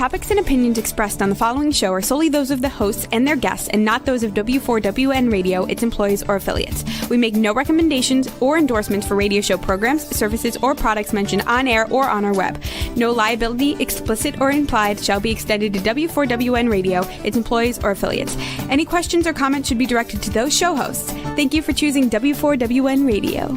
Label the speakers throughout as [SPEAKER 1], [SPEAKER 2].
[SPEAKER 1] topics and opinions expressed on the following show are solely those of the hosts and their guests and not those of W4WN Radio, its employees, or affiliates. We make no recommendations or endorsements for radio show programs, services, or products mentioned on air or on our web. No liability, explicit or implied, shall be extended to W4WN Radio, its employees, or affiliates. Any questions or comments should be directed to those show hosts. Thank you for choosing W4WN Radio.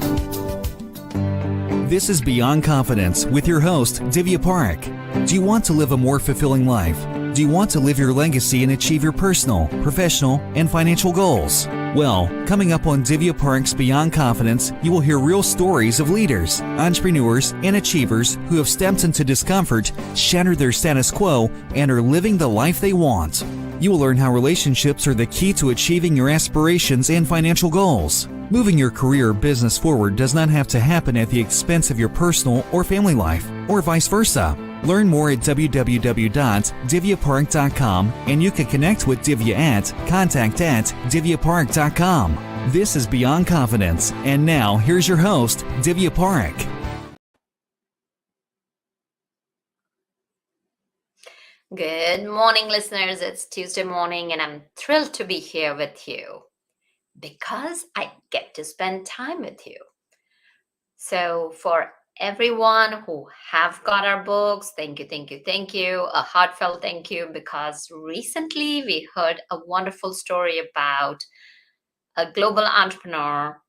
[SPEAKER 2] This is Beyond Confidence with your host, Divya Parekh. Do you want to live a more fulfilling life? Do you want to live your legacy and achieve your personal, professional, and financial goals? Well, coming up on Divya Parekh's Beyond Confidence, you will hear real stories of leaders, entrepreneurs, and achievers who have stepped into discomfort, shattered their status quo, and are living the life they want. You will learn how relationships are the key to achieving your aspirations and financial goals. Moving your career or business forward does not have to happen at the expense of your personal or family life, or vice versa. Learn more at www.divyaparekh.com, and you can connect with Divya at contact@divyaparekh.com. This is Beyond Confidence, and now here's your host, Divya Parekh.
[SPEAKER 3] Good morning, listeners. It's Tuesday morning, and I'm thrilled to be here with you because I get to spend time with you. So for everyone who have got our books, thank you, thank you, thank you. A heartfelt thank you, because recently we heard a wonderful story about a global entrepreneur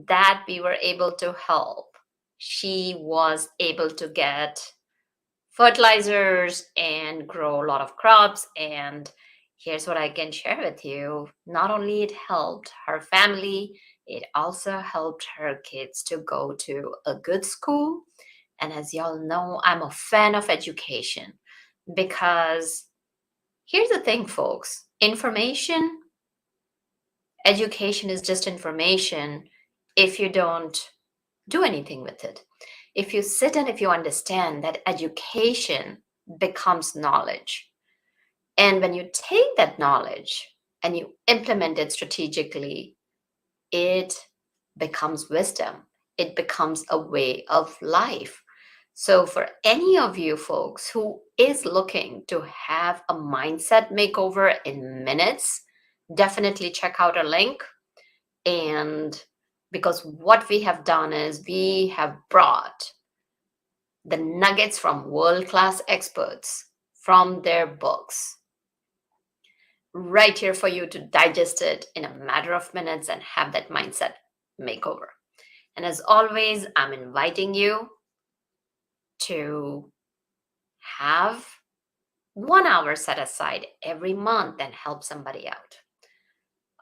[SPEAKER 3] that we were able to help. She was able to get fertilizers and grow a lot of crops, and here's what I can share with you. Not only it helped her family, it also helped her kids to go to a good school. And as y'all know, I'm a fan of education, because here's the thing, folks. Education is just information if you don't do anything with it. If you sit and if you understand that education becomes knowledge, and when you take that knowledge and you implement it strategically, it becomes wisdom. It becomes a way of life. So for any of you folks who is looking to have a mindset makeover in minutes, definitely check out our link. And because what we have done is we have brought the nuggets from world-class experts from their books right here for you to digest it in a matter of minutes and have that mindset makeover. And as always, I'm inviting you to have 1 hour set aside every month and help somebody out.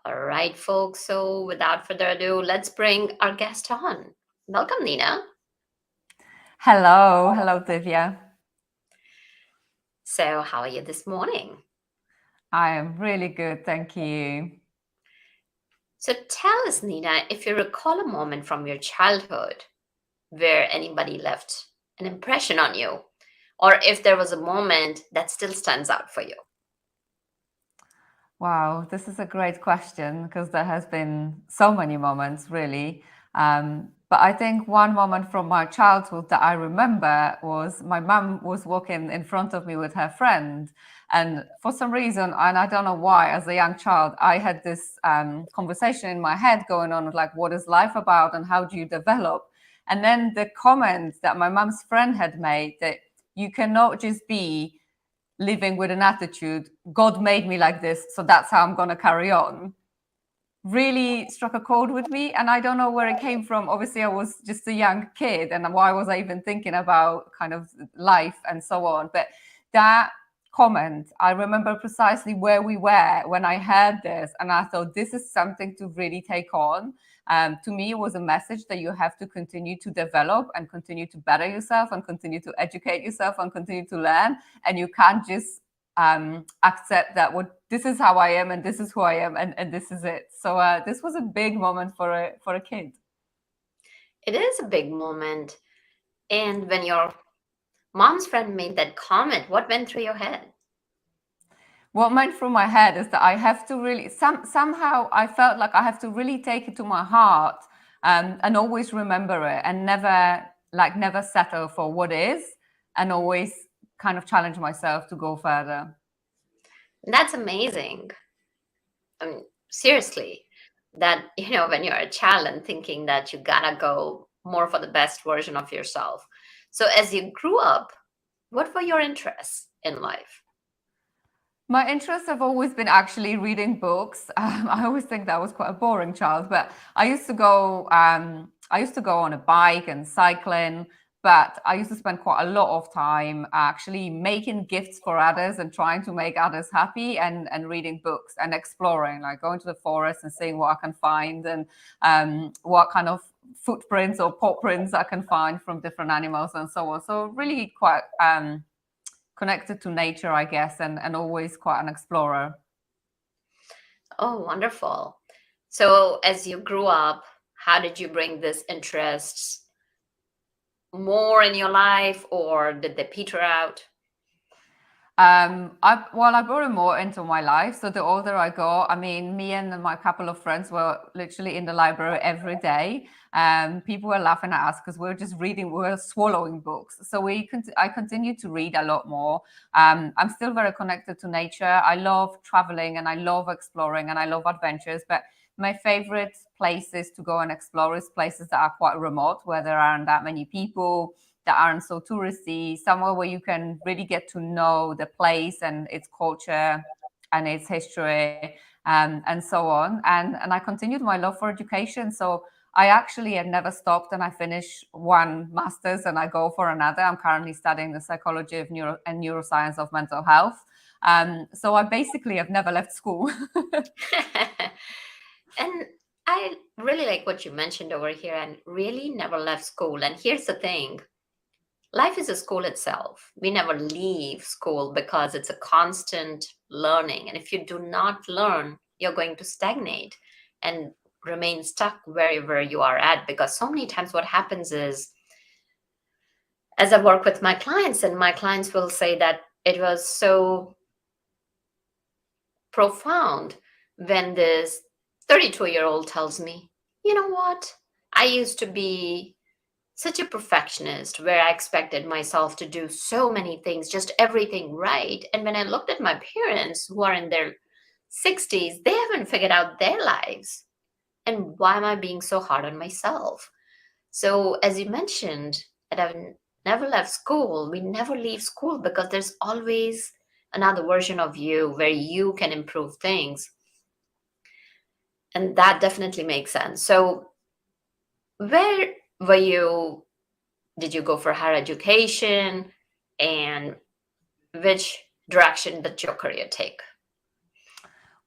[SPEAKER 3] All right, folks. So without further ado, let's bring our guest on. Welcome, Nina.
[SPEAKER 4] Hello, Divya.
[SPEAKER 3] So how are you this morning?
[SPEAKER 4] I am really good, thank you.
[SPEAKER 3] So tell us, Nina, if you recall a moment from your childhood where anybody left an impression on you, or if there was a moment that still stands out for you.
[SPEAKER 4] Wow, this is a great question, because there has been so many moments, really. But I think one moment from my childhood that I remember was my mum was walking in front of me with her friend. And for some reason, and I don't know why, as a young child, I had this conversation in my head going on, like, what is life about and how do you develop? And then the comment that my mum's friend had made, that you cannot just be living with an attitude, God made me like this, so that's how I'm going to carry on, really struck a chord with me. And I don't know where it came from. Obviously, I was just a young kid, and why was I even thinking about kind of life and so on? But that comment, I remember precisely where we were when I heard this, and I thought, this is something to really take on. To me, it was a message that you have to continue to develop and continue to better yourself and continue to educate yourself and continue to learn. And you can't just accept that this is how I am and this is who I am and this is it. So this was a big moment for a kid.
[SPEAKER 3] It is a big moment. And when your mom's friend made that comment, what went through your head?
[SPEAKER 4] What went through my head is that I have to really, somehow I felt like I have to really take it to my heart and always remember it, and never settle for what is, and always kind of challenge myself to go further.
[SPEAKER 3] That's amazing. I mean, seriously, that, when you're a child and thinking that you gotta go more for the best version of yourself. So as you grew up, what were your interests in life?
[SPEAKER 4] My interests have always been actually reading books. I always think that I was quite a boring child, but I used to go. I used to go on a bike and cycling, but I used to spend quite a lot of time actually making gifts for others and trying to make others happy, and reading books and exploring, like going to the forest and seeing what I can find, and what kind of footprints or paw prints I can find from different animals and so on. So really quite connected to nature, I guess, and always quite an explorer.
[SPEAKER 3] Oh, wonderful. So as you grew up, how did you bring this interests more in your life, or did they peter out?
[SPEAKER 4] I brought it more into my life. So the older I go, I mean, me and my couple of friends were literally in the library every day. People were laughing at us because we were just reading, we were swallowing books. So I continue to read a lot more. I'm still very connected to nature. I love traveling and I love exploring and I love adventures. But my favorite places to go and explore is places that are quite remote, where there aren't that many people, that aren't so touristy, somewhere where you can really get to know the place and its culture and its history, and so on. And I continued my love for education. So I actually had never stopped, and I finished one master's and I go for another. I'm currently studying the psychology of neuroscience of mental health. So I basically have never left school.
[SPEAKER 3] And I really like what you mentioned over here, and really never left school. And here's the thing. Life is a school itself. We never leave school because it's a constant learning. And if you do not learn, you're going to stagnate and remain stuck wherever you are at. Because so many times what happens is, as I work with my clients, and my clients will say that it was so profound when this 32-year-old tells me, you know what? I used to be such a perfectionist where I expected myself to do so many things, just everything right. And when I looked at my parents who are in their 60s, they haven't figured out their lives. And why am I being so hard on myself? So, as you mentioned, that I've never left school, we never leave school because there's always another version of you where you can improve things. And that definitely makes sense. So, where were you? Did you go for higher education? And which direction did your career take?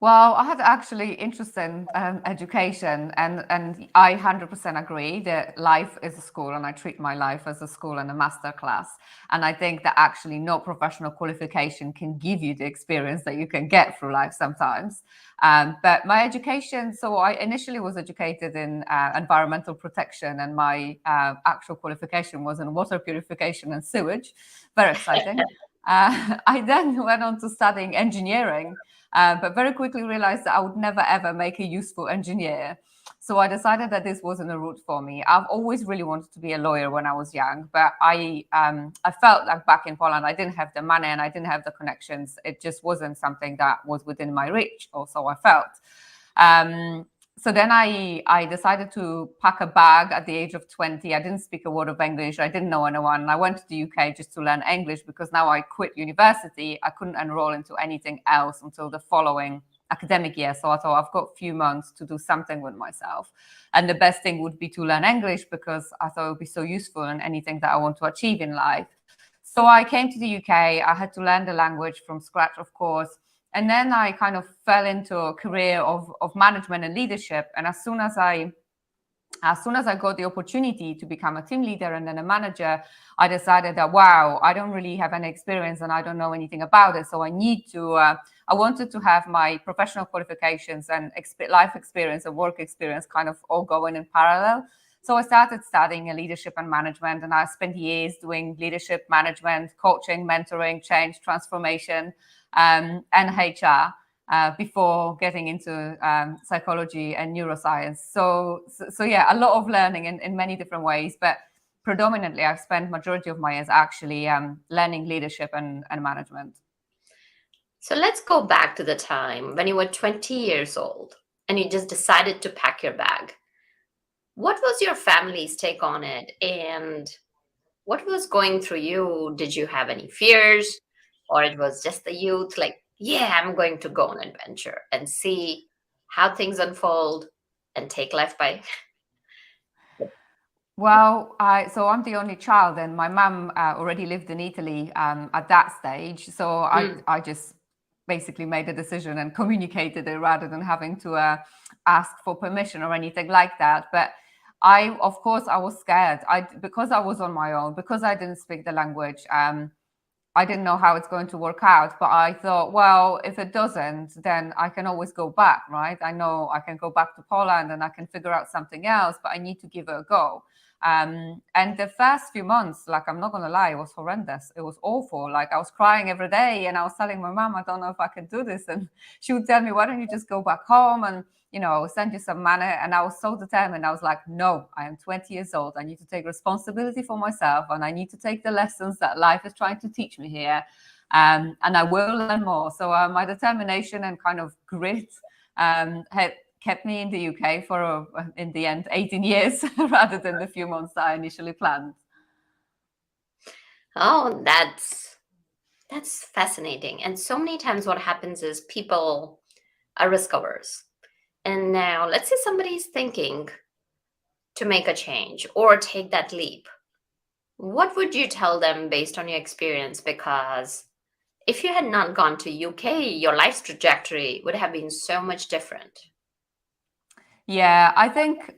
[SPEAKER 4] Well, I had actually interest in education, and I 100% agree that life is a school, and I treat my life as a school and a master class. And I think that actually no professional qualification can give you the experience that you can get through life sometimes. But my education, so I initially was educated in environmental protection, and my actual qualification was in water purification and sewage. Very exciting. I then went on to studying engineering. But very quickly realized that I would never ever make a useful engineer. So I decided that this wasn't a route for me. I've always really wanted to be a lawyer when I was young, but I felt like back in Poland, I didn't have the money and I didn't have the connections. It just wasn't something that was within my reach, or so I felt. So then I decided to pack a bag at the age of 20. I didn't speak a word of English. I didn't know anyone. And I went to the UK just to learn English, because now I quit university. I couldn't enroll into anything else until the following academic year. So I thought, I've got a few months to do something with myself. And the best thing would be to learn English, because I thought it would be so useful in anything that I want to achieve in life. So I came to the UK. I had to learn the language from scratch, of course. And then I kind of fell into a career of management and leadership. And as soon as I got the opportunity to become a team leader and then a manager, I decided that, wow, I don't really have any experience and I don't know anything about it. So I wanted to have my professional qualifications and life experience and work experience kind of all going in parallel. So I started studying leadership and management, and I spent years doing leadership, management, coaching, mentoring, change, transformation, and HR before getting into psychology and neuroscience. So yeah, a lot of learning in many different ways. But predominantly I've spent majority of my years actually learning leadership and management.
[SPEAKER 3] So let's go back to the time when you were 20 years old and you just decided to pack your bag. What was your family's take on it? And what was going through you? Did you have any fears? Or it was just the youth, like, yeah, I'm going to go on adventure and see how things unfold and take life by.
[SPEAKER 4] Well, so I'm the only child, and my mum already lived in Italy at that stage. So I just basically made a decision and communicated it rather than having to ask for permission or anything like that. But of course, I was scared. Because I was on my own, because I didn't speak the language. I didn't know how it's going to work out, but I thought, well, if it doesn't, then I can always go back, right? I know I can go back to Poland and I can figure out something else, but I need to give it a go. And the first few months, like, I'm not going to lie, it was horrendous. It was awful. Like, I was crying every day and I was telling my mom, I don't know if I can do this. And she would tell me, why don't you just go back home and, send you some money. And I was so determined. I was like, no, I am 20 years old. I need to take responsibility for myself and I need to take the lessons that life is trying to teach me here. And I will learn more. So my determination and kind of grit had kept me in the UK for, in the end, 18 years rather than the few months that I initially planned.
[SPEAKER 3] Oh, that's fascinating. And so many times what happens is people are risk averse. And now let's say somebody's thinking to make a change or take that leap. What would you tell them based on your experience? Because if you had not gone to UK, your life's trajectory would have been so much different.
[SPEAKER 4] Yeah, I think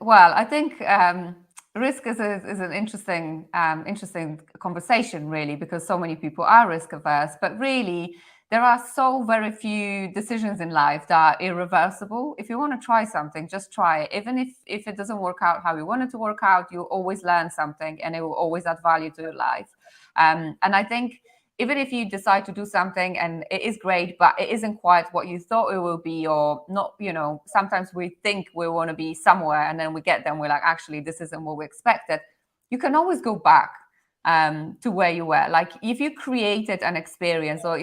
[SPEAKER 4] risk is an interesting conversation, really, because so many people are risk averse. But really, there are so very few decisions in life that are irreversible. If you want to try something, just try it. Even if it doesn't work out how you want it to work out, you always learn something and it will always add value to your life. And I think even if you decide to do something and it is great, but it isn't quite what you thought it will be, or not, sometimes we think we want to be somewhere and then we get there and we're like, actually, this isn't what we expected. You can always go back to where you were. Like, if you created an experience, or,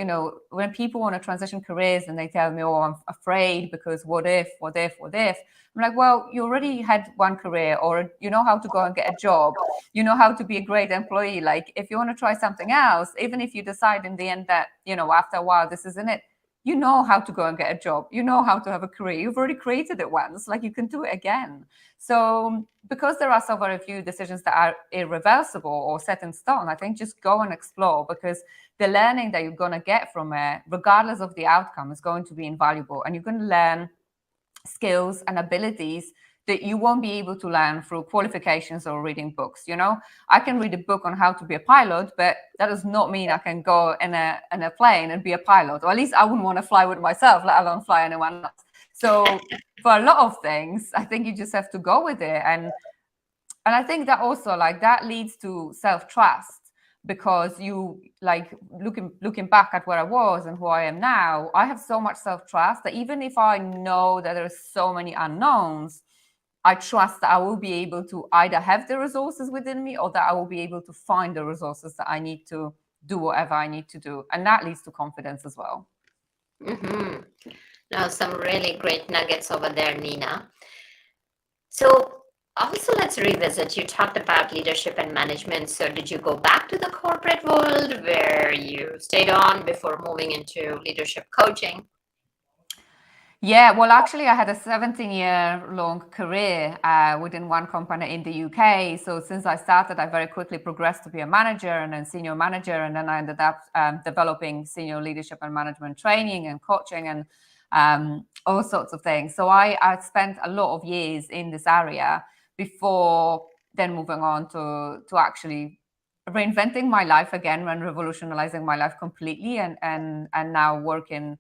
[SPEAKER 4] when people want to transition careers and they tell me, oh, I'm afraid because what if? I'm like, well, you already had one career, or you know how to go and get a job. You know how to be a great employee. Like, if you want to try something else, even if you decide in the end that, after a while, this isn't it, you know how to go and get a job. You know how to have a career. You've already created it once. Like, you can do it again. So because there are so very few decisions that are irreversible or set in stone, I think just go and explore, because the learning that you're going to get from it, regardless of the outcome, is going to be invaluable. And you're going to learn skills and abilities that you won't be able to learn through qualifications or reading books. I can read a book on how to be a pilot, but that does not mean I can go in a plane and be a pilot, or at least I wouldn't want to fly with myself, let alone fly anyone else. So for a lot of things, I think you just have to go with it. And I think that also, like, that leads to self-trust, because you, like, looking back at where I was and who I am now, I have so much self-trust that even if I know that there's so many unknowns, I trust that I will be able to either have the resources within me, or that I will be able to find the resources that I need to do whatever I need to do. And that leads to confidence as well.
[SPEAKER 3] Mm-hmm. Now, some really great nuggets over there, Nina. So also, let's revisit. You talked about leadership and management. So did you go back to the corporate world where you stayed on before moving into leadership coaching?
[SPEAKER 4] Yeah, well, actually, I had a 17-year-long career within one company in the UK. So since I started, I very quickly progressed to be a manager and then senior manager. And then I ended up developing senior leadership and management training and coaching and all sorts of things. So I spent a lot of years in this area before then moving on to actually reinventing my life again and revolutionizing my life completely, and now working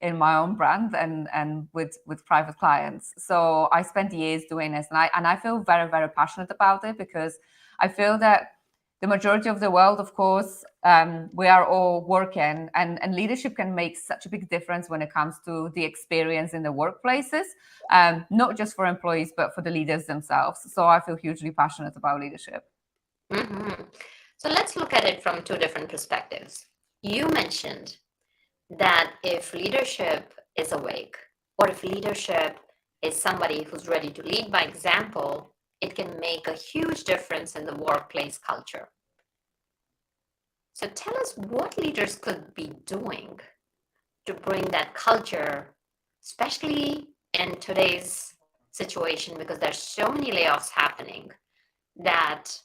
[SPEAKER 4] in my own brand and with private clients. So I spent years doing this, and I feel very, very passionate about it, because I feel that the majority of the world, of course, we are all working, and leadership can make such a big difference when it comes to the experience in the workplaces, not just for employees, but for the leaders themselves. So I feel hugely passionate about leadership.
[SPEAKER 3] Mm-hmm. So let's look at it from two different perspectives. You mentioned that if leadership is awake, or if leadership is somebody who's ready to lead by example, it can make a huge difference in the workplace culture. So tell us what leaders could be doing to bring that culture, especially in today's situation, because there's so many layoffs happening that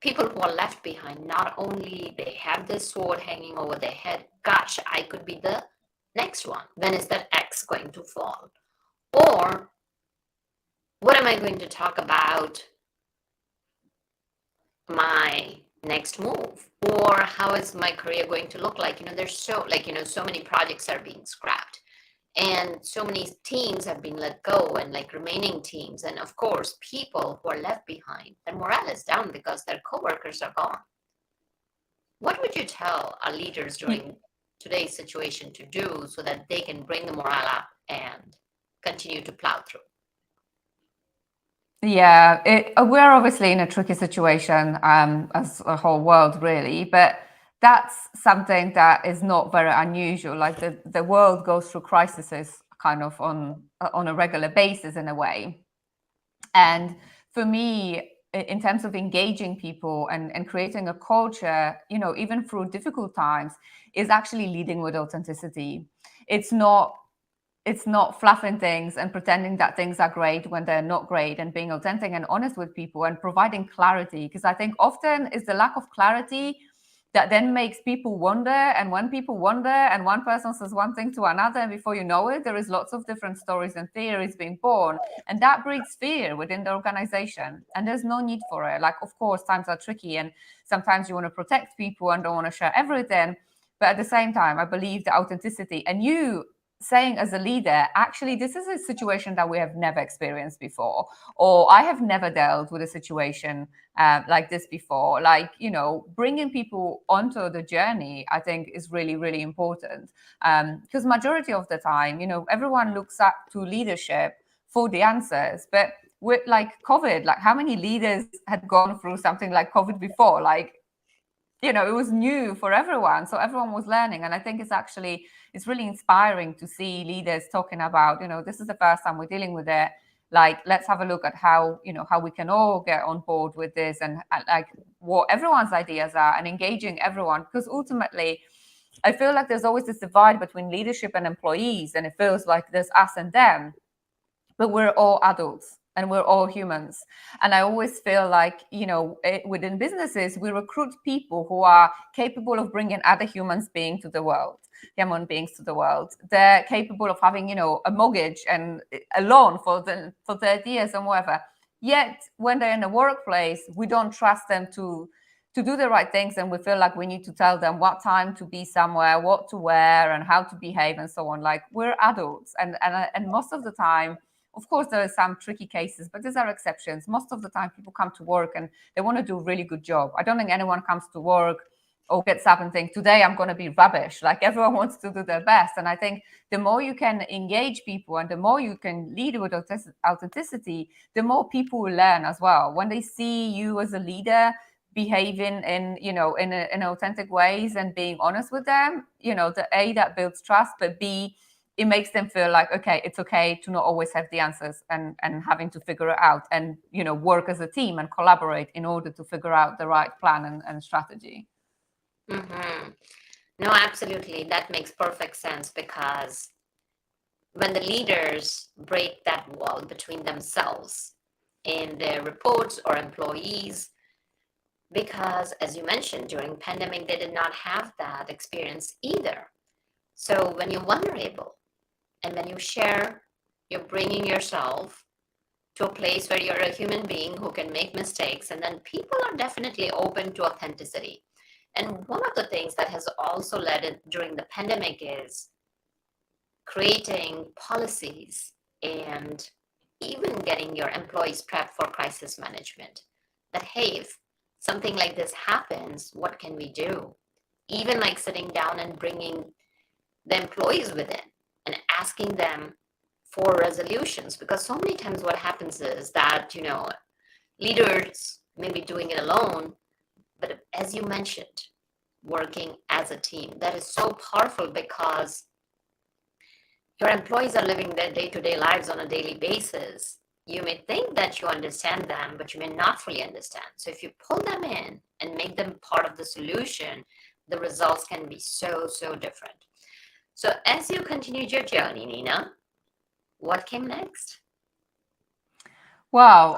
[SPEAKER 3] people who are left behind, not only they have this sword hanging over their head, gosh, I could be the next one. When is that X going to fall? Or what am I going to talk about my next move? Or how is my career going to look like? There's so many projects are being scrapped. And so many teams have been let go, and remaining teams. And of course, people who are left behind, their morale is down because their coworkers are gone. What would you tell our leaders during today's situation to do so that they can bring the morale up and continue to plow through?
[SPEAKER 4] Yeah, we're obviously in a tricky situation as a whole world, really, but that's something that is not very unusual. Like the world goes through crises kind of on a regular basis in a way. And for me, in terms of engaging people and creating a culture, even through difficult times, is actually leading with authenticity. It's not fluffing things and pretending that things are great when they're not great, and being authentic and honest with people and providing clarity. Because I think often it's the lack of clarity that then makes people wonder. And when people wonder and one person says one thing to another, and before you know it, there is lots of different stories and theories being born. And that breeds fear within the organization. And there's no need for it. Of course, times are tricky and sometimes you want to protect people and don't want to share everything. But at the same time, I believe the authenticity, and you saying as a leader, actually, this is a situation that we have never experienced before, or I have never dealt with a situation like this before. Bringing people onto the journey, I think, is really, really important. Because majority of the time, everyone looks up to leadership for the answers. But with COVID, how many leaders had gone through something like COVID before? It was new for everyone. So everyone was learning. And I think it's really inspiring to see leaders talking about, this is the first time we're dealing with it. Let's have a look at how we can all get on board with this, and what everyone's ideas are, and engaging everyone. Because ultimately, I feel like there's always this divide between leadership and employees, and it feels like there's us and them, but we're all adults. And we're all humans. And I always feel like, within businesses, we recruit people who are capable of bringing other human beings to the world. They're capable of having, a mortgage and a loan for 30 years and whatever. Yet when they're in the workplace, we don't trust them to do the right things. And we feel like we need to tell them what time to be somewhere, what to wear, and how to behave, and so on. We're adults. And most of the time, of course, there are some tricky cases, but these are exceptions. Most of the time, people come to work and they want to do a really good job. I don't think anyone comes to work or gets up and thinks, today I'm going to be rubbish. Everyone wants to do their best. And I think the more you can engage people and the more you can lead with authenticity, the more people will learn as well. When they see you as a leader behaving in authentic ways and being honest with them, that builds trust, but B, it makes them feel like, okay, it's okay to not always have the answers, and having to figure it out, and work as a team and collaborate in order to figure out the right plan and strategy.
[SPEAKER 3] Mm-hmm. No, absolutely. That makes perfect sense, because when the leaders break that wall between themselves and their reports or employees, because as you mentioned, during pandemic, they did not have that experience either. So when you're vulnerable, and when you share, you're bringing yourself to a place where you're a human being who can make mistakes, and then people are definitely open to authenticity. And one of the things that has also led it during the pandemic is creating policies and even getting your employees prepped for crisis management. That, hey, if something like this happens, what can we do? Even like sitting down and bringing the employees within and asking them for resolutions, because so many times what happens is that, leaders may be doing it alone, but as you mentioned, working as a team, that is so powerful, because your employees are living their day-to-day lives on a daily basis. You may think that you understand them, but you may not fully understand. So if you pull them in and make them part of the solution, the results can be so, so different. So as you continued your journey, Nina, what came next?
[SPEAKER 4] Well,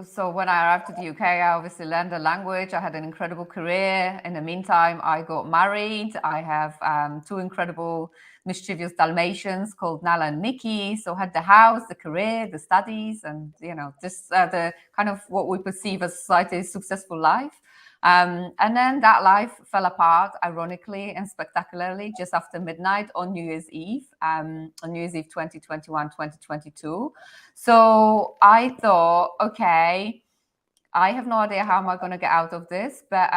[SPEAKER 4] so when I arrived to the UK, I obviously learned the language. I had an incredible career. In the meantime, I got married. I have two incredible mischievous Dalmatians called Nala and Nikki. So I had the house, the career, the studies, and just the kind of what we perceive as society's successful life. And then that life fell apart, ironically and spectacularly, just after midnight on New Year's Eve, 2021, 2022. So I thought, okay, I have no idea how am I going to get out of this. But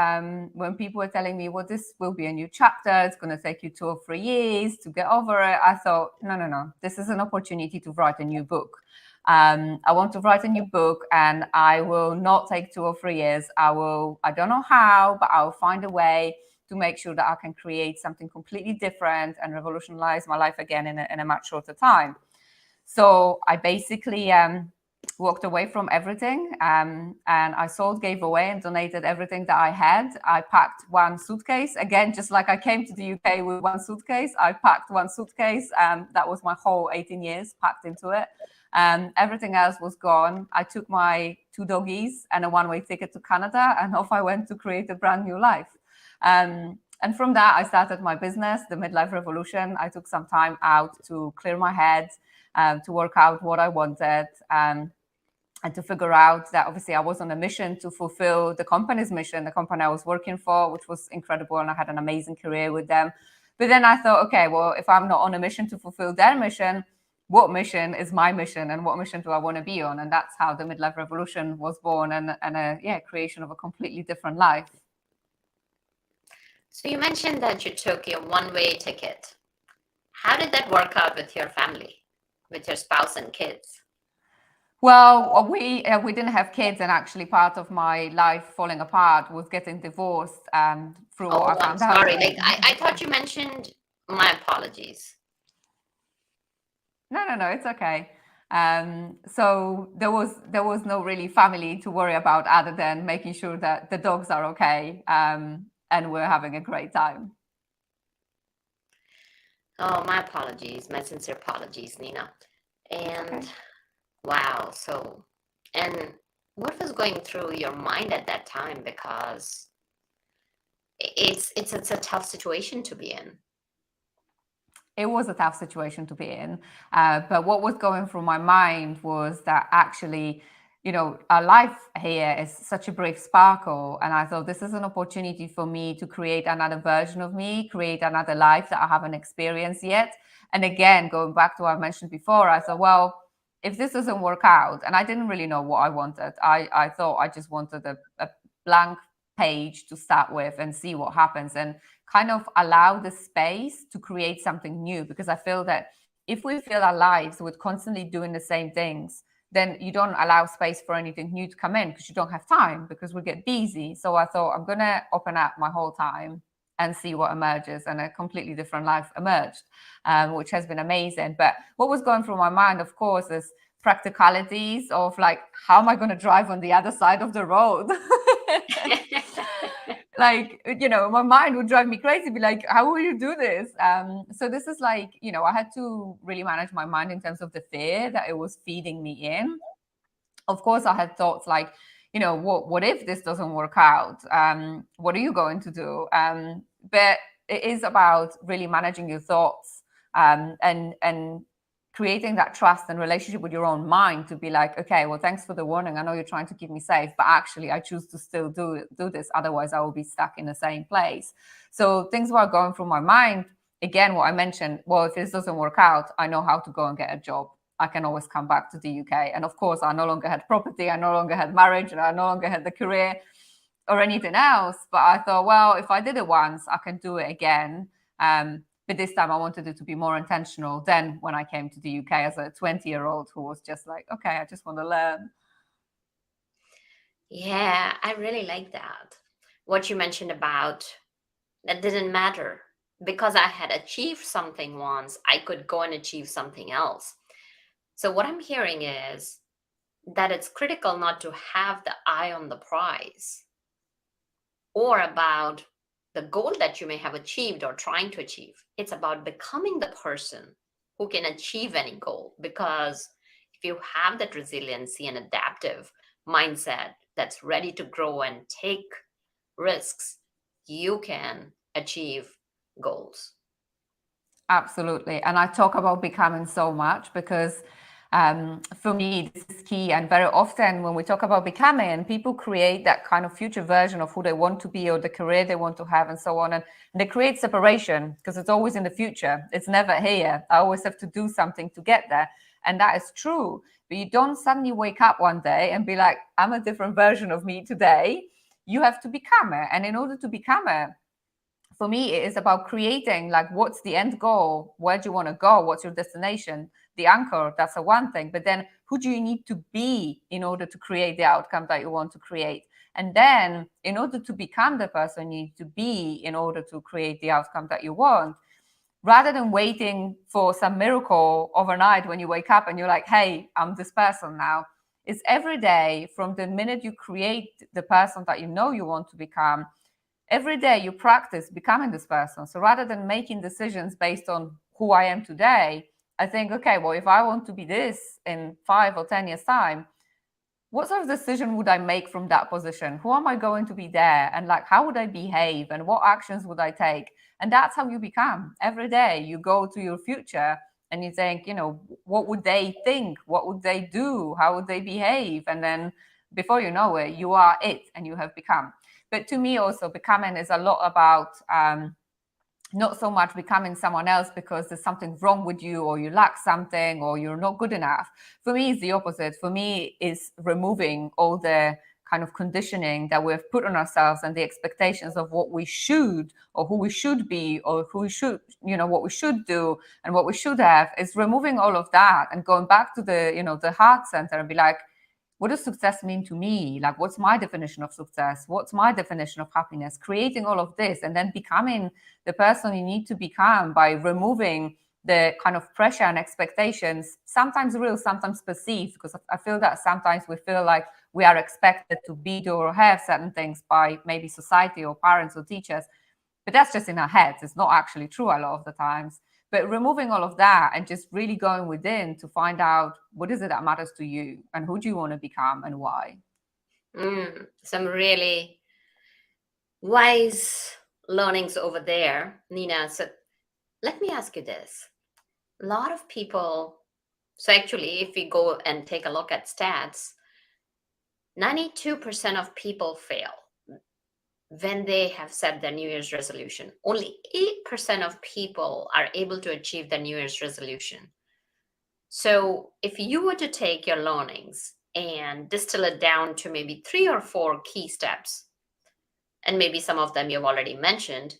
[SPEAKER 4] when people were telling me, well, this will be a new chapter, it's going to take you 2 or 3 years to get over it, I thought, no, this is an opportunity to write a new book. I want to write a new book, and I will not take 2 or 3 years. I don't know how, but I'll find a way to make sure that I can create something completely different and revolutionize my life again in a much shorter time. So I basically walked away from everything, and I sold, gave away, and donated everything that I had. I packed one suitcase. Again, just like I came to the UK with one suitcase, I packed one suitcase. That was my whole 18 years packed into it. Everything else was gone. I took my 2 doggies and a one-way ticket to Canada, and off I went to create a brand new life. And from that, I started my business, the Midlife Revolution. I took some time out to clear my head, to work out what I wanted, and to figure out that obviously I was on a mission to fulfill the company's mission, the company I was working for, which was incredible, and I had an amazing career with them. But then I thought, okay, well, if I'm not on a mission to fulfill their mission, what mission is my mission, and what mission do I want to be on? And that's how the Midlife Revolution was born, and a creation of a completely different life.
[SPEAKER 3] So you mentioned that you took your one-way ticket. How did that work out with your family, with your spouse and kids?
[SPEAKER 4] Well, we didn't have kids, and actually part of my life falling apart was getting divorced through what I found out.
[SPEAKER 3] Sorry, I thought you mentioned. My apologies.
[SPEAKER 4] No, it's okay. So there was no really family to worry about other than making sure that the dogs are okay, and we're having a great time.
[SPEAKER 3] Oh, my apologies, my sincere apologies, Nina. And okay. Wow, so, and what was going through your mind at that time? Because it's a tough situation to be in.
[SPEAKER 4] It was a tough situation to be in, but what was going through my mind was that actually, our life here is such a brief sparkle, and I thought this is an opportunity for me to create another version of me, create another life that I haven't experienced yet. And again, going back to what I mentioned before, I thought, well, if this doesn't work out, and I didn't really know what I wanted, I thought I just wanted a blank page to start with and see what happens, and kind of allow the space to create something new. Because I feel that if we fill our lives with constantly doing the same things, then you don't allow space for anything new to come in, because you don't have time, because we get busy. So I thought, I'm going to open up my whole time and see what emerges, and a completely different life emerged, which has been amazing. But what was going through my mind, of course, is practicalities of like, how am I going to drive on the other side of the road? Like, my mind would drive me crazy, be like, how will you do this? So this is like, I had to really manage my mind in terms of the fear that it was feeding me in. Of course, I had thoughts like, what if this doesn't work out? What are you going to do? But it is about really managing your thoughts, and creating that trust and relationship with your own mind to be like, okay, well, thanks for the warning. I know you're trying to keep me safe, but actually I choose to still do this. Otherwise I will be stuck in the same place. So things were going through my mind. Again, what I mentioned, well, if this doesn't work out, I know how to go and get a job. I can always come back to the UK. And of course, I no longer had property. I no longer had marriage, and I no longer had the career. or anything else. But I thought, well, if I did it once, I can do it again. But this time I wanted it to be more intentional than when I came to the UK as a 20-year-old who was just like, okay, I just want to learn.
[SPEAKER 3] Yeah, I really like that. What you mentioned about that didn't matter because I had achieved something once, I could go and achieve something else. So, what I'm hearing is that it's critical not to have the eye on the prize or about the goal that you may have achieved or trying to achieve. It's about becoming the person who can achieve any goal. Because if you have that resiliency and adaptive mindset that's ready to grow and take risks, you can achieve goals.
[SPEAKER 4] Absolutely. And I talk about becoming so much because for me, this is key. And very often when we talk about becoming, people create that kind of future version of who they want to be or the career they want to have and so on. And they create separation because it's always in the future. It's never here. I always have to do something to get there. And that is true. But you don't suddenly wake up one day and be like, I'm a different version of me today. You have to become it. And in order to become it, for me, it is about creating like what's the end goal, where do you want to go, what's your destination, the anchor, that's a one thing. But then who do you need to be in order to create the outcome that you want to create? And then in order to become the person you need to be in order to create the outcome that you want, rather than waiting for some miracle overnight when you wake up and you're like, hey, I'm this person now. It's every day from the minute you create the person that you know you want to become. Every day you practice becoming this person. So rather than making decisions based on who I am today, I think, okay, well, if I want to be this in 5 or 10 years' time, what sort of decision would I make from that position? Who am I going to be there? And like, how would I behave? And what actions would I take? And that's how you become. Every day you go to your future and you think, you know, what would they think? What would they do? How would they behave? And then before you know it, you are it and you have become. But to me also, becoming is a lot about not so much becoming someone else because there's something wrong with you or you lack something or you're not good enough. For me, it's the opposite. For me, it's removing all the kind of conditioning that we've put on ourselves and the expectations of what we should or who we should be or who we should, you know, what we should do and what we should have. Is removing all of that and going back to the, you know, the heart center and be like, what does success mean to me? Like, what's my definition of success? What's my definition of happiness? Creating all of this and then becoming the person you need to become by removing the kind of pressure and expectations, sometimes real, sometimes perceived, because I feel that sometimes we feel like we are expected to be, do, or have certain things by maybe society or parents or teachers. But that's just in our heads. It's not actually true a lot of the times. But removing all of that and just really going within to find out what is it that matters to you and who do you want to become and why.
[SPEAKER 3] Some really wise learnings over there, Nina. So let me ask you this. A lot of people, so actually, if we go and take a look at stats, 92% of people fail when they have set their New Year's resolution. Only 8% of people are able to achieve the New Year's resolution. So if you were to take your learnings and distill it down to maybe 3 or 4 key steps, and maybe some of them you've already mentioned,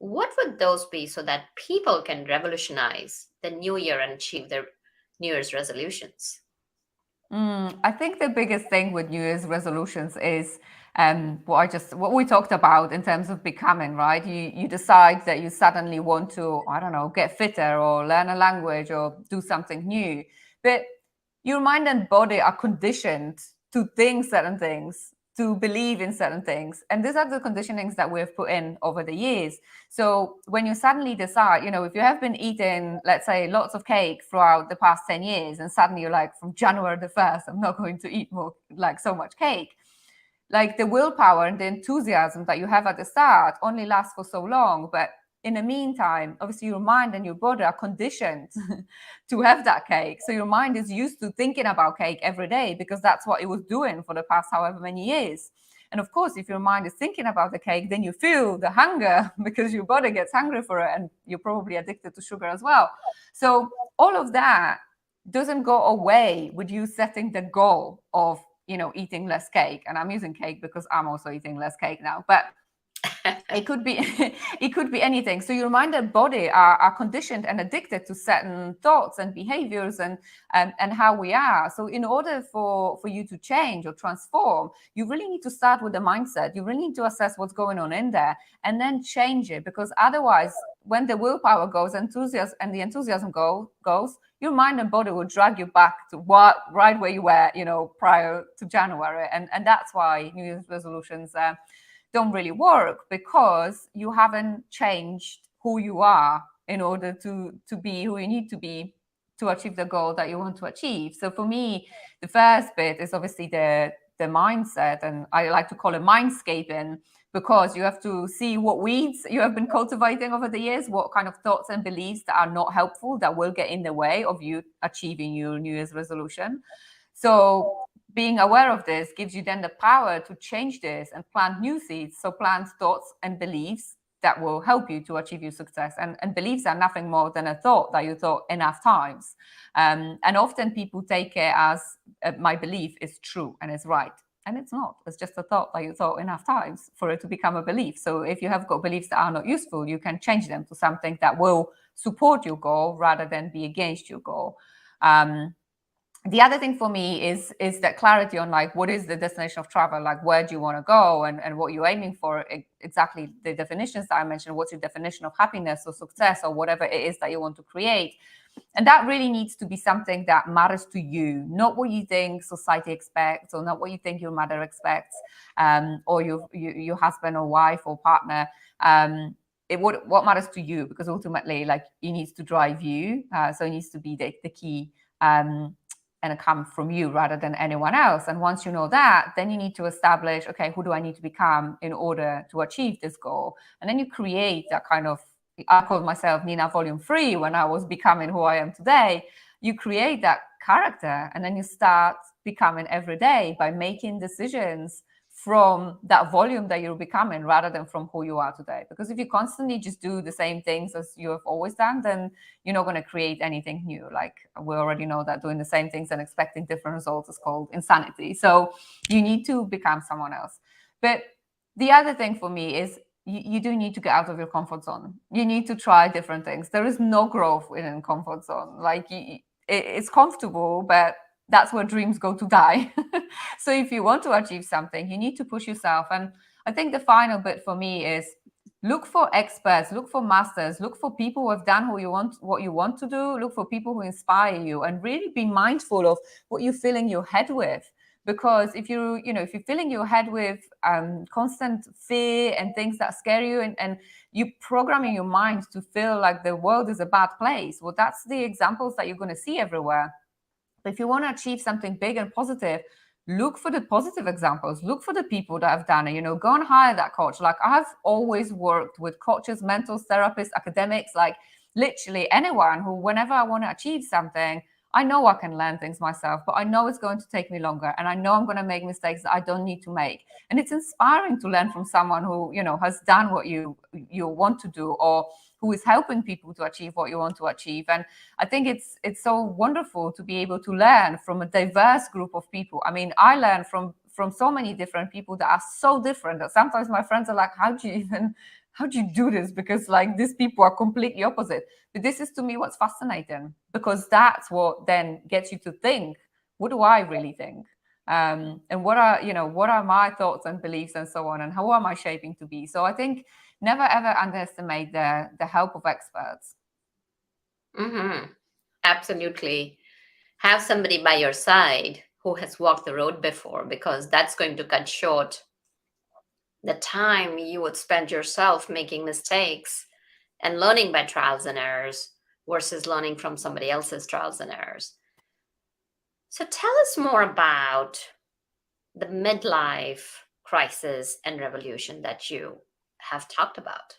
[SPEAKER 3] what would those be so that people can revolutionize the new year and achieve their New Year's resolutions?
[SPEAKER 4] I think the biggest thing with New Year's resolutions is what we talked about in terms of becoming, right? You decide that you suddenly want to, I don't know, get fitter or learn a language or do something new. But your mind and body are conditioned to think certain things, to believe in certain things. And these are the conditionings that we've put in over the years. So when you suddenly decide, you know, if you have been eating, let's say, lots of cake throughout the past 10 years, and suddenly you're like, from January the 1st, I'm not going to eat more, like so much cake. Like the willpower and the enthusiasm that you have at the start only lasts for so long. But in the meantime, obviously your mind and your body are conditioned to have that cake. So your mind is used to thinking about cake every day because that's what it was doing for the past however many years. And of course, if your mind is thinking about the cake, then you feel the hunger because your body gets hungry for it and you're probably addicted to sugar as well. So all of that doesn't go away with you setting the goal of eating less cake. And I'm using cake because I'm also eating less cake now. But it could be it could be anything. So your mind and body are conditioned and addicted to certain thoughts and behaviors and how we are. So in order for you to change or transform, you really need to start with the mindset. You really need to assess what's going on in there and then change it, because otherwise, when the willpower goes, the enthusiasm goes, your mind and body will drag you back to right where you were, prior to January. And that's why New Year's resolutions don't really work, because you haven't changed who you are in order to be who you need to be to achieve the goal that you want to achieve. So for me, the first bit is obviously the mindset, and I like to call it mindscaping, because you have to see what weeds you have been cultivating over the years, what kind of thoughts and beliefs that are not helpful, that will get in the way of you achieving your New Year's resolution. So being aware of this gives you then the power to change this and plant new seeds. So plant thoughts and beliefs that will help you to achieve your success. And beliefs are nothing more than a thought that you thought enough times. And often people take it as my belief is true and it's right. And it's not. It's just a thought that you thought enough times for it to become a belief. So if you have got beliefs that are not useful, you can change them to something that will support your goal rather than be against your goal. The other thing for me is that clarity on like, what is the destination of travel? Like, where do you want to go and what you're aiming for? Exactly the definitions that I mentioned. What's your definition of happiness or success or whatever it is that you want to create? And that really needs to be something that matters to you, not what you think society expects or not what you think your mother expects, or your husband or wife or partner. What matters to you, because ultimately, like, it needs to drive you. So it needs to be the key. And it comes from you rather than anyone else. And once you know that, then you need to establish, okay, who do I need to become in order to achieve this goal? And then you create that kind of, I called myself Nina Volume 3 when I was becoming who I am today. You create that character and then you start becoming every day by making decisions from that volume that you're becoming rather than from who you are today. Because if you constantly just do the same things as you have always done, then you're not going to create anything new. Like, we already know that doing the same things and expecting different results is called insanity. So you need to become someone else. But the other thing for me is you do need to get out of your comfort zone. You need to try different things. There is no growth within comfort zone. Like, it's comfortable, but that's where dreams go to die. So if you want to achieve something, you need to push yourself. And I think the final bit for me is look for experts, look for masters, look for people who have done what you want to do, look for people who inspire you, and really be mindful of what you're filling your head with. Because if you're filling your head with constant fear and things that scare you, and you're programming your mind to feel like the world is a bad place, well, that's the examples that you're going to see everywhere. But if you want to achieve something big and positive, look for the positive examples. Look for the people that have done it. Go and hire that coach. Like, I've always worked with coaches, mentors, therapists, academics, like literally anyone who, whenever I want to achieve something, I know I can learn things myself, but I know it's going to take me longer. And I know I'm going to make mistakes that I don't need to make. And it's inspiring to learn from someone who, has done what you want to do, or who is helping people to achieve what you want to achieve. And I think it's so wonderful to be able to learn from a diverse group of people. I mean, I learn from so many different people that are so different that sometimes my friends are like, how do you do this? Because like, these people are completely opposite. But this is, to me, what's fascinating, because that's what then gets you to think, what do I really think? And what are my thoughts and beliefs and so on, and how am I shaping to be? So I think never ever underestimate the help of experts.
[SPEAKER 3] Mm-hmm. Absolutely. Have somebody by your side who has walked the road before, because that's going to cut short the time you would spend yourself making mistakes and learning by trials and errors versus learning from somebody else's trials and errors. So tell us more about the midlife crisis and revolution that you have talked about.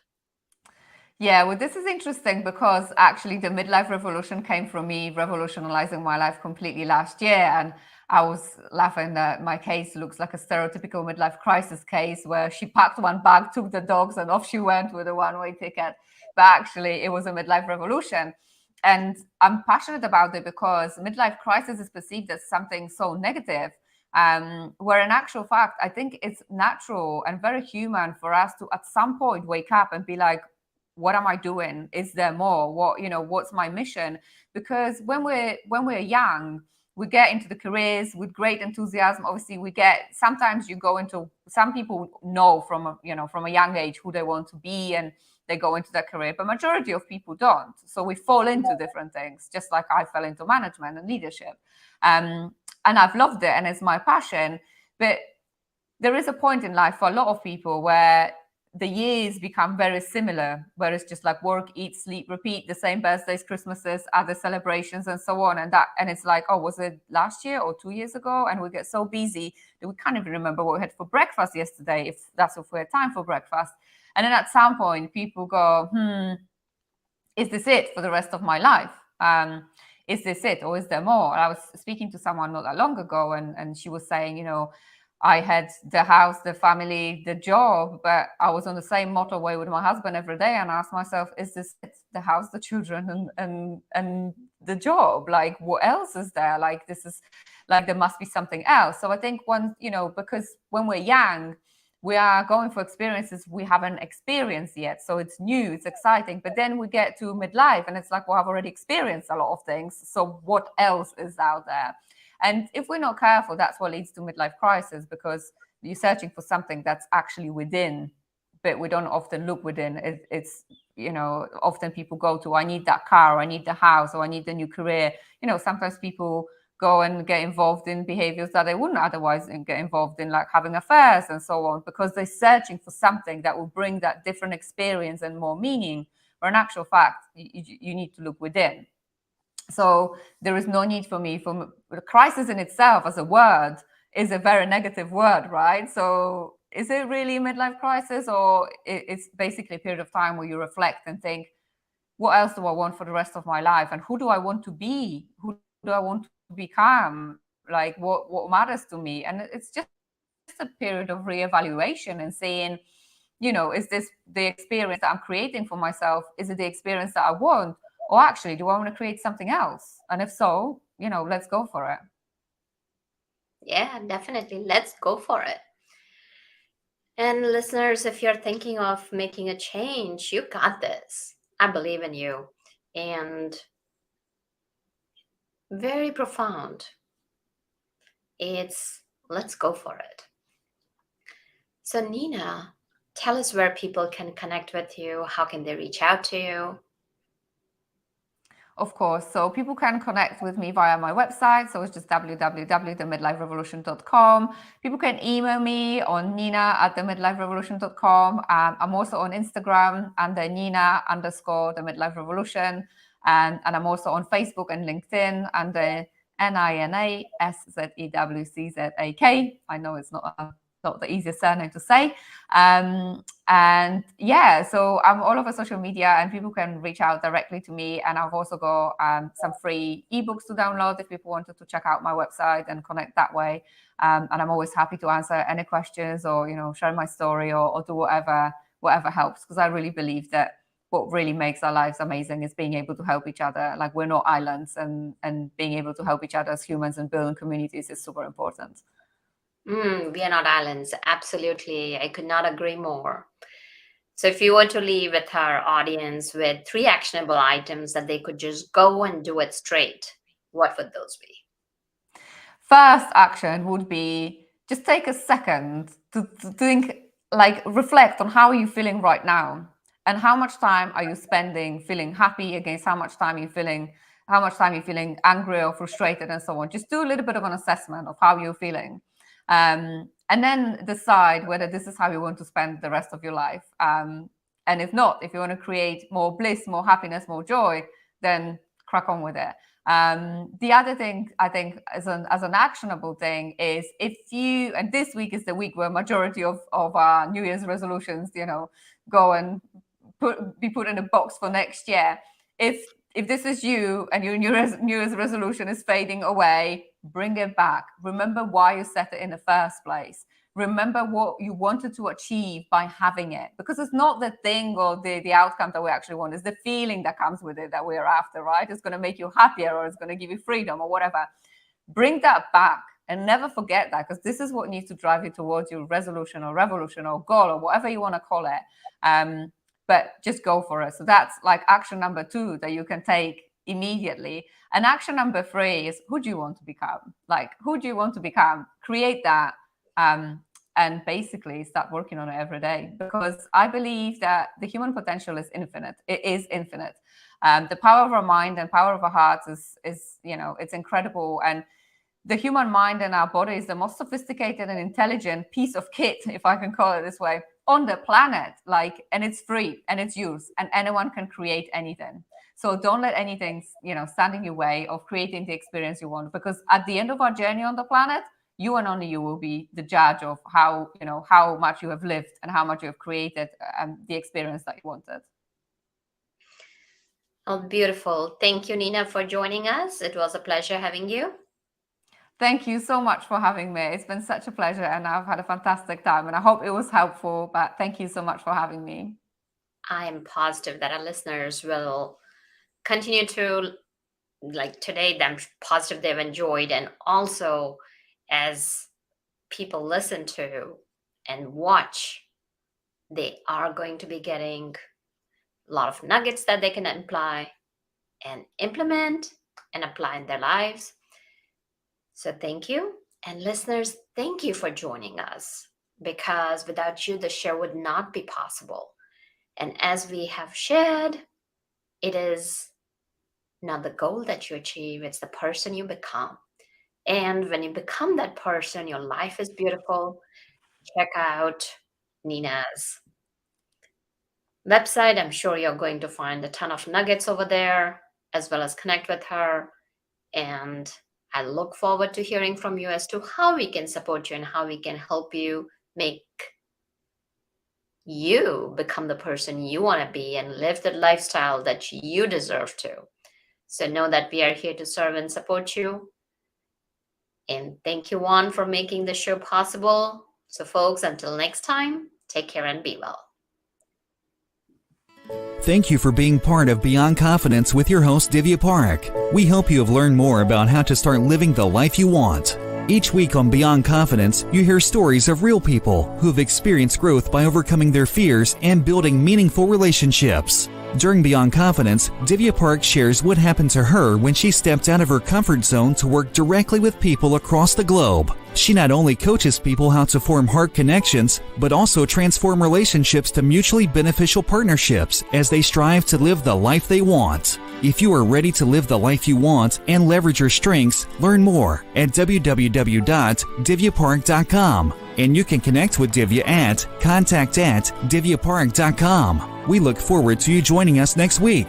[SPEAKER 4] Yeah, well, this is interesting because actually the midlife revolution came from me revolutionizing my life completely last year. And I was laughing that my case looks like a stereotypical midlife crisis case where she packed one bag, took the dogs, and off she went with a one-way ticket. But actually, it was a midlife revolution. And I'm passionate about it because midlife crisis is perceived as something so negative. Where in actual fact, I think it's natural and very human for us to at some point wake up and be like, what am I doing? Is there more? What's my mission? Because when we're young, we get into the careers with great enthusiasm. Obviously, sometimes you go into, some people know from a young age who they want to be, and they go into that career, but majority of people don't. So we fall into different things, just like I fell into management and leadership. And I've loved it and it's my passion. But there is a point in life for a lot of people where the years become very similar, where it's just like work, eat, sleep, repeat, the same birthdays, Christmases, other celebrations, and so on. And it's like, oh, was it last year or 2 years ago? And we get so busy that we can't even remember what we had for breakfast yesterday, if we had time for breakfast. And then at some point, people go, is this it for the rest of my life? Is this it, or is there more? I was speaking to someone not that long ago, and she was saying, I had the house, the family, the job, but I was on the same motorway with my husband every day, and I asked myself, is this it? The house, the children, and the job? Like, what else is there? Like, this is like, there must be something else. So I think because when we're young, we are going for experiences we haven't experienced yet. So it's new, it's exciting. But then we get to midlife and it's like, well, I've already experienced a lot of things. So what else is out there? And if we're not careful, that's what leads to midlife crisis, because you're searching for something that's actually within, but we don't often look within. It's often people go to, I need that car, or I need the house, or I need the new career. Sometimes people go and get involved in behaviors that they wouldn't otherwise get involved in, like having affairs and so on, because they're searching for something that will bring that different experience and more meaning. Or in actual fact, you need to look within. So there is no need for me, crisis in itself as a word is a very negative word, right? So is it really a midlife crisis, or it's basically a period of time where you reflect and think, what else do I want for the rest of my life? And who do I want to be? Who do I want to become? Like, what matters to me? And it's just a period of reevaluation and saying, is this the experience that I'm creating for myself? Is it the experience that I want? Or actually, do I want to create something else? And if so, let's go for it.
[SPEAKER 3] Yeah, definitely. Let's go for it. And listeners, if you're thinking of making a change, you got this. I believe in you. And very profound. Let's go for it. So Nina, tell us where people can connect with you. How can they reach out to you?
[SPEAKER 4] Of course. So people can connect with me via my website. So it's just www.themidliferevolution.com. People can email me on nina@themidliferevolution.com. I'm also on Instagram under Nina_the_midlife_revolution. And I'm also on Facebook and LinkedIn under NINASZEWCZAK. I know it's not the easiest surname to say. And yeah, so I'm all over social media and people can reach out directly to me. And I've also got some free ebooks to download if people wanted to check out my website and connect that way. And I'm always happy to answer any questions or, share my story or do whatever helps, because I really believe that what really makes our lives amazing is being able to help each other. Like, we're not islands, and being able to help each other as humans and building communities is super important.
[SPEAKER 3] We are not islands. Absolutely. I could not agree more. So if you were to leave with our audience with 3 actionable items that they could just go and do it straight, what would those be?
[SPEAKER 4] First action would be just take a second to think, like, reflect on how are you feeling right now, and how much time are you spending feeling happy against how much time you're feeling angry or frustrated and so on. Just do a little bit of an assessment of how you're feeling. And then decide whether this is how you want to spend the rest of your life. And if not, if you want to create more bliss, more happiness, more joy, then crack on with it. The other thing I think as an actionable thing is, and this week is the week where majority of our New Year's resolutions, go and be put in a box for next year. If this is you and your New Year's resolution is fading away, bring it back. Remember why you set it in the first place. Remember what you wanted to achieve by having it, because it's not the thing or the outcome that we actually want. It's the feeling that comes with it that we're after, right? It's going to make you happier, or it's going to give you freedom or whatever. Bring that back And never forget that, because this is what needs to drive you towards your resolution or revolution or goal or whatever you want to call it. But just go for it. So that's like action number 2 that you can take immediately. And action number 3 is, who do you want to become? Like, who do you want to become? Create that, and basically start working on it every day. Because I believe that the human potential is infinite. It is infinite. The power of our mind and power of our hearts is it's incredible. And the human mind and our body is the most sophisticated and intelligent piece of kit, if I can call it this way, on the planet. And it's free and it's yours, and anyone can create anything. So don't let anything, stand in your way of creating the experience you want, because at the end of our journey on the planet, you and only you will be the judge of how much you have lived and how much you have created the experience that you wanted.
[SPEAKER 3] Oh, beautiful. Thank you, Nina, for joining us. It was a pleasure having you.
[SPEAKER 4] Thank you so much for having me. It's been such a pleasure, and I've had a fantastic time, and I hope it was helpful, but thank you so much for having me.
[SPEAKER 3] I am positive that our listeners will continue to, today, I'm positive they've enjoyed. And also, as people listen to and watch, they are going to be getting a lot of nuggets that they can apply and implement and apply in their lives. So thank you. And listeners, thank you for joining us, because without you, the show would not be possible. And as we have shared, it is not the goal that you achieve, it's the person you become. And when you become that person, your life is beautiful. Check out Nina's website. I'm sure you're going to find a ton of nuggets over there, as well as connect with her. And I look forward to hearing from you as to how we can support you and how we can help you make you become the person you want to be and live the lifestyle that you deserve to. So know that we are here to serve and support you. And thank you, Juan, for making the show possible. So folks, until next time, take care and be well.
[SPEAKER 2] Thank you for being part of Beyond Confidence with your host, Divya Parekh. We hope you have learned more about how to start living the life you want. Each week on Beyond Confidence, you hear stories of real people who have experienced growth by overcoming their fears and building meaningful relationships. During Beyond Confidence, Divya Parekh shares what happened to her when she stepped out of her comfort zone to work directly with people across the globe. She not only coaches people how to form heart connections, but also transform relationships to mutually beneficial partnerships as they strive to live the life they want. If you are ready to live the life you want and leverage your strengths, learn more at www.divyaparekh.com. And you can connect with Divya at contact@divyaparekh.com. We look forward to you joining us next week.